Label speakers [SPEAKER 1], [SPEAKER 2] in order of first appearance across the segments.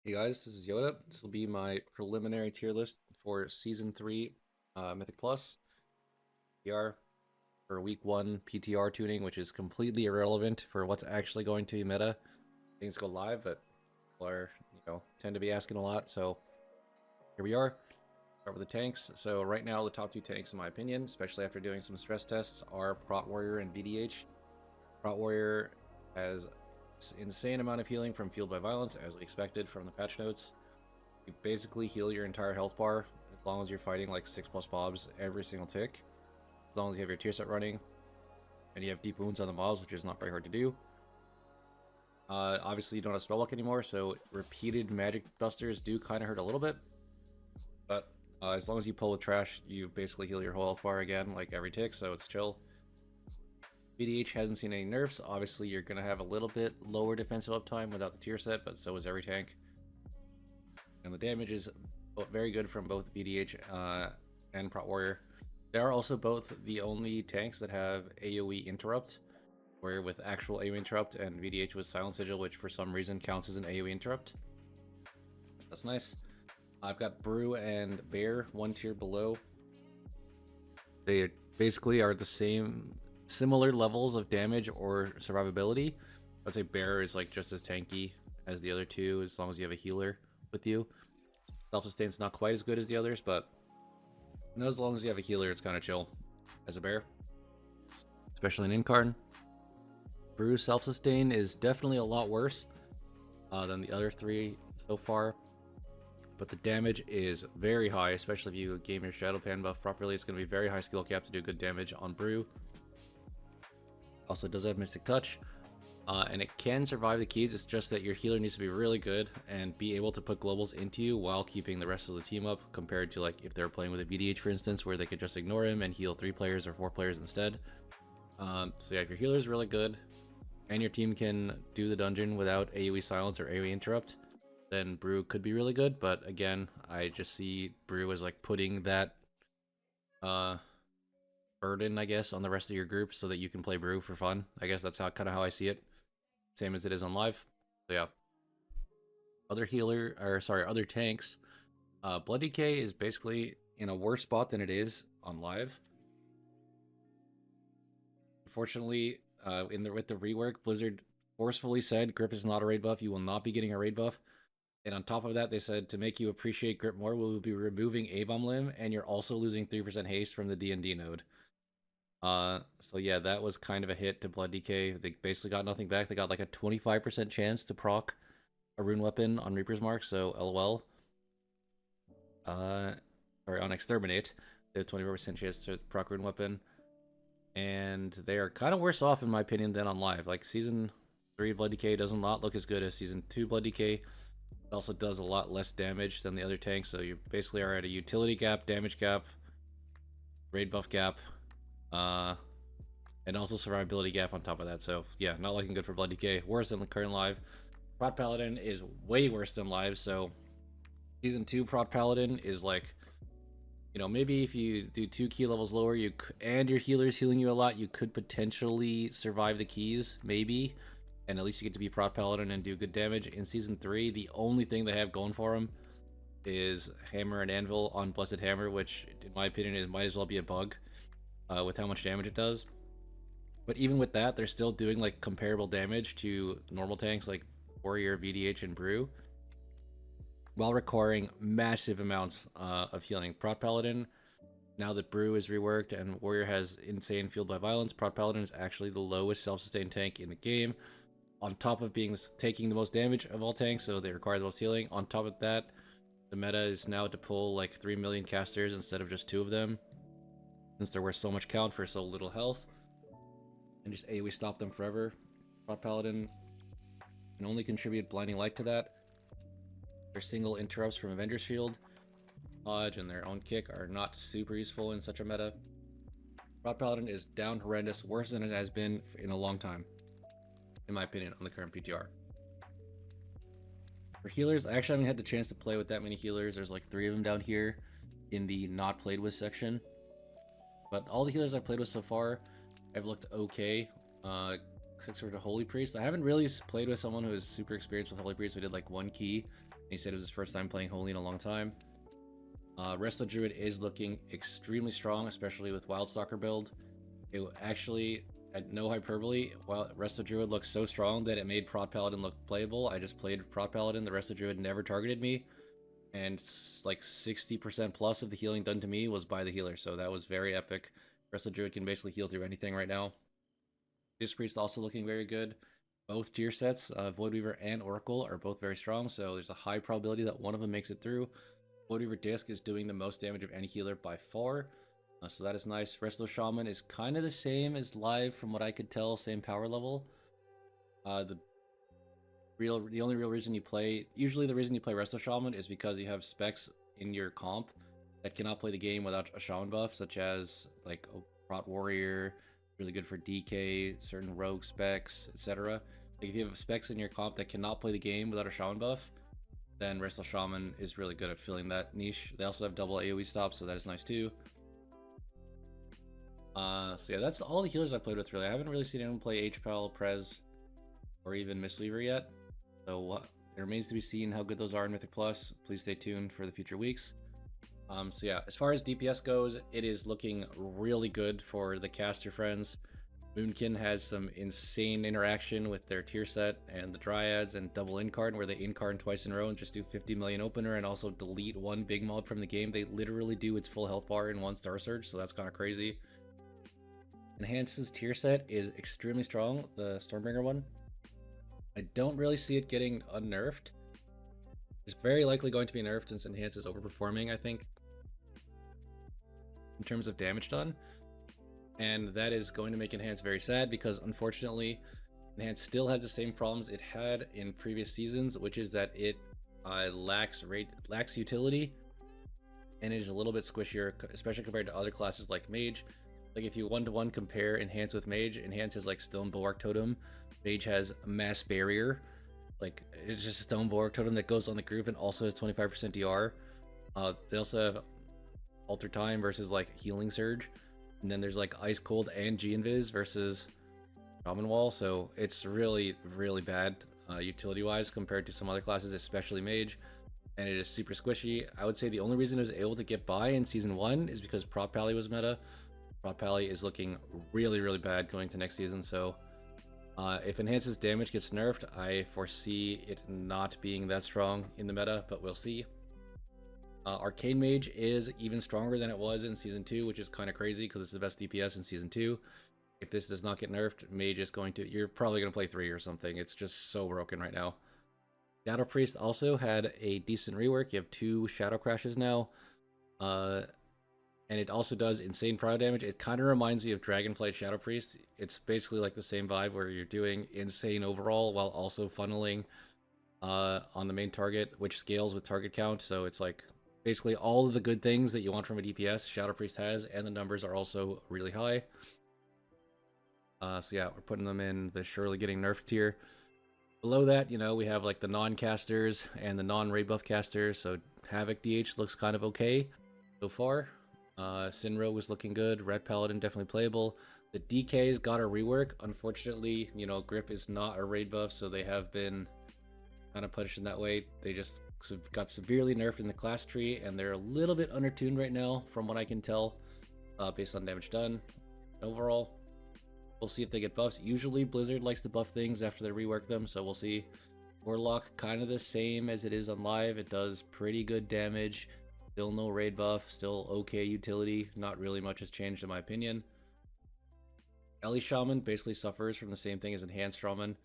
[SPEAKER 1] Hey guys, this is Yoda. This will be my preliminary tier list for Season 3 Mythic Plus PR for Week 1 PTR tuning, which is completely irrelevant for what's actually going to be meta. Things go live, but people are, tend to be asking a lot, so here we are. Start with the tanks. So right now, the top two tanks, in my opinion, especially after doing some stress tests, are Prot Warrior and VDH. Prot Warrior has insane amount of healing from Fueled by Violence, as we expected from the patch notes. You basically heal your entire health bar as long as you're fighting like 6+ mobs every single tick. As long as you have your tier set running and you have deep wounds on the mobs, which is not very hard to do. Obviously, you don't have spellbook anymore, so repeated magic busters do kind of hurt a little bit. But as long as you pull with trash, you basically heal your whole health bar again, like every tick, so it's chill. VDH hasn't seen any nerfs. Obviously, you're going to have a little bit lower defensive uptime without the tier set, but so is every tank. And the damage is very good from both VDH and Prot Warrior. They are also both the only tanks that have AoE interrupt, where with actual AoE interrupt and VDH with Silent Sigil, which for some reason counts as an AoE interrupt. That's nice. I've got Brew and Bear one tier below. They basically are the same, similar levels of damage or survivability. I'd say Bear is like just as tanky as the other two, as long as you have a healer with you. Self-sustain's not quite as good as the others, but as long as you have a healer, it's kind of chill as a bear, especially in Incarn. Brew's self-sustain is definitely a lot worse than the other three so far, but the damage is very high, especially if you game your Shadow Pan buff properly. It's going to be very high skill cap to do good damage on Brew. Also, it does have Mystic Touch, and it can survive the keys. It's just that your healer needs to be really good and be able to put globals into you while keeping the rest of the team up, compared to like if they're playing with a VDH, for instance, where they could just ignore him and heal 3 players or 4 players instead. So yeah, if your healer is really good and your team can do the dungeon without AoE silence or AoE interrupt, then Brew could be really good. But again, I just see Brew as like putting that burden, I guess, on the rest of your group so that you can play Brew for fun. I guess that's kind of how I see it. Same as it is on live. So yeah. Other tanks. Blood Decay is basically in a worse spot than it is on live. Unfortunately, with the rework, Blizzard forcefully said Grip is not a raid buff. You will not be getting a raid buff. And on top of that, they said to make you appreciate Grip more, we will be removing Avon Limb, and you're also losing 3% haste from the D&D node. So yeah, that was kind of a hit to Blood Decay. They basically got nothing back. They got like a 25% chance to proc a rune weapon on Reaper's Mark, so LOL. Sorry, on Exterminate, they have 24% chance to proc rune weapon. And they are kind of worse off, in my opinion, than on live. Like, Season 3 Blood Decay does not look as good as Season 2 Blood Decay. It also does a lot less damage than the other tanks, so you basically are at a utility gap, damage gap, raid buff gap, and also survivability gap on top of that. So yeah, not looking good for Blood Decay. Worse than the current live. Prot Paladin is way worse than live, so Season 2 Prot Paladin is like, maybe if you do 2 key levels lower, and your healer's healing you a lot, you could potentially survive the keys, maybe, and at least you get to be Prot Paladin and do good damage. In Season 3, the only thing they have going for them is Hammer and Anvil on Blessed Hammer, which, in my opinion, might as well be a bug with how much damage it does. But even with that, they're still doing like comparable damage to normal tanks like Warrior, VDH, and Brew, while requiring massive amounts of healing. Prot Paladin, now that Brew is reworked and Warrior has insane Fueled by Violence, Prot Paladin is actually the lowest self-sustained tank in the game. On top of taking the most damage of all tanks, so they require the most healing. On top of that, the meta is now to pull like 3 million casters instead of just 2 of them, since they're worth so much count for so little health. And just AoE stop them forever. Prot Paladin can only contribute Blinding Light to that. Their single interrupts from Avenger's Shield, Lodge, and their own kick are not super useful in such a meta. Prot Paladin is down horrendous, worse than it has been in a long time, in my opinion, on the current PTR. For healers, I actually haven't had the chance to play with that many healers. There's like 3 of them down here in the not played with section. But all the healers I've played with so far have looked okay. Except for the Holy Priest. I haven't really played with someone who is super experienced with Holy Priest. We did like 1 key He said it was his first time playing Holy in a long time. Resto Druid is looking extremely strong, especially with Wildstalker build. It actually, at no hyperbole, while Resto Druid looks so strong that it made Prot Paladin look playable. I just played Prot Paladin, the Resto Druid never targeted me, and like 60% plus of the healing done to me was by the healer, so that was very epic. Resto Druid can basically heal through anything right now. Disc Priest also looking very good. Both tier sets, Voidweaver and Oracle, are both very strong, so there's a high probability that one of them makes it through. Voidweaver Disc is doing the most damage of any healer by far, so that is nice. Resto Shaman is kind of the same as live from what I could tell, same power level. The only real reason you play, usually the reason you play Resto Shaman is because you have specs in your comp that cannot play the game without a Shaman buff, such as like a Prot Warrior, really good for DK, certain rogue specs, etc. Like if you have specs in your comp that cannot play the game without a Shaman buff, then Resto Shaman is really good at filling that niche. They also have double AoE stop, so that is nice too. So yeah, that's all the healers I played with really. I haven't really seen anyone play HPAL, Prez, or even Mistweaver yet. So it remains to be seen how good those are in Mythic Plus. Please stay tuned for the future weeks. So yeah, as far as DPS goes, it is looking really good for the caster friends. Moonkin has some insane interaction with their tier set and the Dryads and double incarn, where they incarn twice in a row and just do 50 million opener and also delete one big mob from the game. They literally do its full health bar in one Star Surge, so that's kind of crazy. Enhance's tier set is extremely strong, the Stormbringer one. I don't really see it getting unnerfed. It's very likely going to be nerfed since Enhance is overperforming, I think, in terms of damage done. And that is going to make Enhance very sad because, unfortunately, Enhance still has the same problems it had in previous seasons, which is that it lacks utility, and it is a little bit squishier, especially compared to other classes like Mage. Like if you one-to-one compare Enhance with Mage, Enhance is like Stone Bulwark Totem. Mage has Mass Barrier. Like, it's just a Stone Bulwark Totem that goes on the group and also has 25% DR. They also have Alter Time versus like Healing Surge. And then there's like Ice Cold and G-Invis versus Shaman Wall. So it's really, really bad utility-wise compared to some other classes, especially Mage. And it is super squishy. I would say the only reason it was able to get by in Season 1 is because Prot Pally was meta. Prot Pally is looking really, really bad going to next season. So if Enhance's damage gets nerfed, I foresee it not being that strong in the meta, but we'll see. Arcane Mage is even stronger than it was in Season 2, which is kind of crazy because it's the best DPS in Season 2. If this does not get nerfed, Mage is going to... You're probably going to play 3 or something. It's just so broken right now. Shadow Priest also had a decent rework. You have 2 Shadow Crashes now. And it also does insane cryo damage. It kind of reminds me of Dragonflight Shadow Priest. It's basically like the same vibe where you're doing insane overall while also funneling on the main target, which scales with target count. So it's like... basically all of the good things that you want from a DPS, Shadow Priest has, and the numbers are also really high. So yeah, we're putting them in the surely getting nerfed tier. Below that, you know, we have like the non-casters and the non-raid buff casters, so Havoc DH looks kind of okay so far. Sinro was looking good, Red Paladin definitely playable. The DKs got a rework. Unfortunately, you know, Grip is not a raid buff, so they have been kind of punished in that way. They just got severely nerfed in the class tree, and they're a little bit undertuned right now, from what I can tell, based on damage done. Overall, we'll see if they get buffs. Usually, Blizzard likes to buff things after they rework them, so we'll see. Warlock, kind of the same as it is on live. It does pretty good damage. Still no raid buff, still okay utility. Not really much has changed in my opinion. Ellie Shaman basically suffers from the same thing as Enhanced Shaman.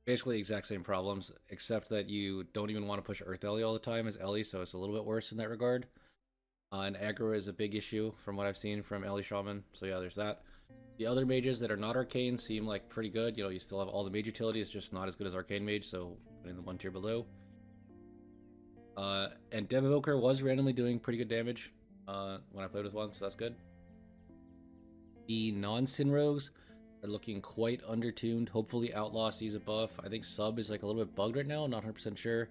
[SPEAKER 1] Basically exact same problems, except that you don't even want to push Earth Ellie all the time as Ellie, so it's a little bit worse in that regard. And aggro is a big issue from what I've seen from Ellie Shaman, so yeah, there's that. The other mages that are not Arcane seem like pretty good. You know, you still have all the mage utility, it's just not as good as Arcane Mage, so putting them one tier below. And Dev Evoker was randomly doing pretty good damage when I played with one, so that's good. The non-Sin Rogues are looking quite undertuned. Hopefully Outlaw sees a buff. I think Sub is like a little bit bugged right now, not 100% sure.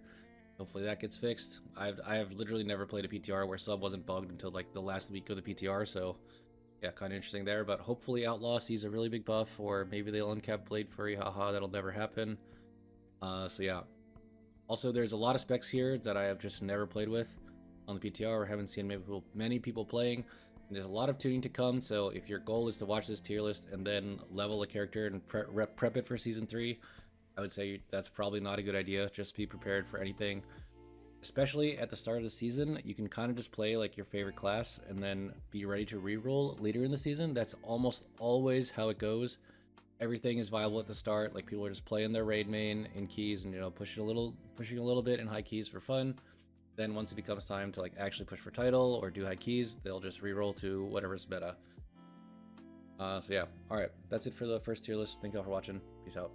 [SPEAKER 1] Hopefully that gets fixed. I have literally never played a PTR where Sub wasn't bugged until like the last week of the PTR, so yeah, kind of interesting there. But hopefully Outlaw sees a really big buff, or maybe they'll uncap Blade Fury, haha, that'll never happen. So yeah. Also, there's a lot of specs here that I have just never played with on the PTR or haven't seen many people playing. And there's a lot of tuning to come, so if your goal is to watch this tier list and then level a character and prep it for Season 3, I would say that's probably not a good idea. Just be prepared for anything. Especially at the start of the season, you can kind of just play like your favorite class and then be ready to reroll later in the season. That's almost always how it goes. Everything is viable at the start. Like people are just playing their raid main in keys and pushing a little bit in high keys for fun. Then once it becomes time to like actually push for title or do high keys, they'll just reroll to whatever's meta. So yeah, all right, that's it for the first tier list. Thank y'all for watching. Peace out.